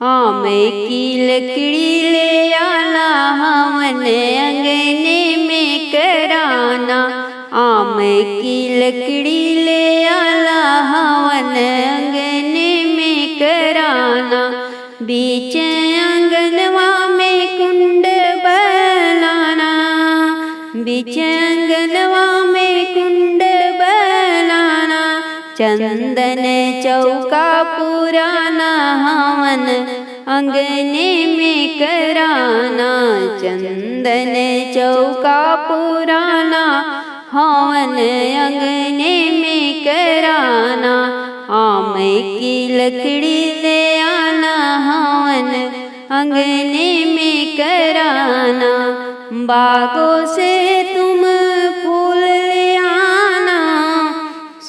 आम की लकड़ी ले आना हवन अंगने में कराना। आम की लकड़ी ले आना हवन अंगने में कराना। बीच आंगनवा में कुंड बनाना। बीच आंगनवा में कुंड बनाना। चंदन चौका पुराना हवन अंगने में कराना। चंदन चौका पुराना हवन अंगने में कराना। आम की लकड़ी ले आना हवन अंगने में कराना। बागों से तुम फूल ले आना।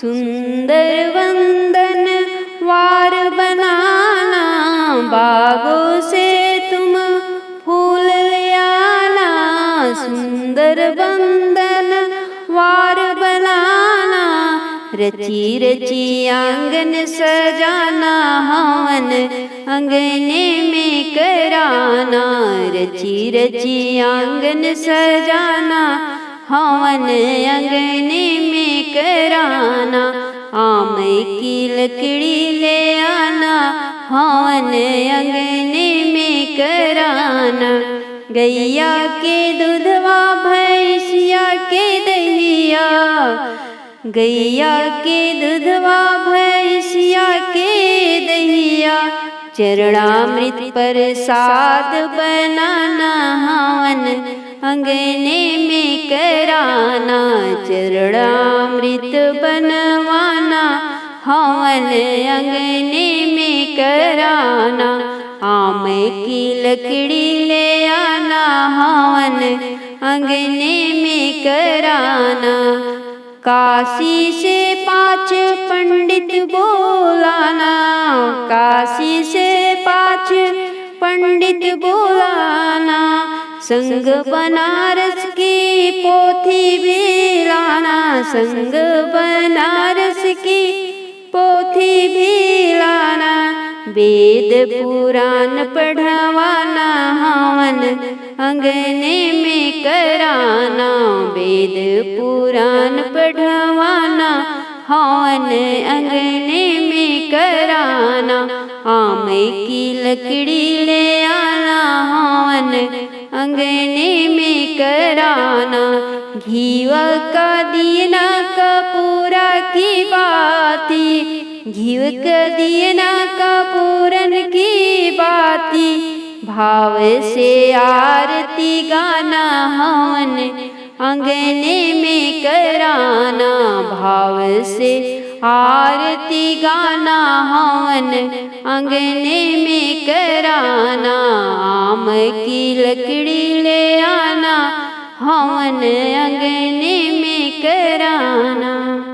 सुंदर वंदन वार बनाना। बागों से तुम फूल ले आना। सुंदर वंदन वार बनाना। रची रची आंगन सजाना हवन अंगने में कराना। रची रची आंगन सजाना हवन अंगने में कराना। आम की लकड़ी ले आना हवन अंगने में कराना। गैया के दूधवा भैंसिया के दहिया। गैया के दूधवा भैंसिया के दहिया। चरणामृत प्रसाद बनाना हवन अंगने में कराना। चरणामृत बनवाना हवन अंगने में कराना। आम की लकड़ी ले आना हवन अंगने में कराना। काशी से 5 पंडित बोलाना। काशी से 5 पंडित बोलाना। संग बनारस की पोथी भी लाना। संग बनारस की पोथी भी लाना। वेद पुराण पढ़वाना हवन अंगने में कराना। वेद पुराण पढ़वाना हवन अंगने में कराना। आम की लकड़ी ले आना हवन अंगने में कराना। घीवा का दियना कपूरा की बाती। घीव का दियना कपूरन की बाती। भाव से आरती गाना हवन अंगने में कराना। भाव से आरती गाना हवन अंगने में कराना। आम की लकड़ी ले आना हवन अंगने में कराना।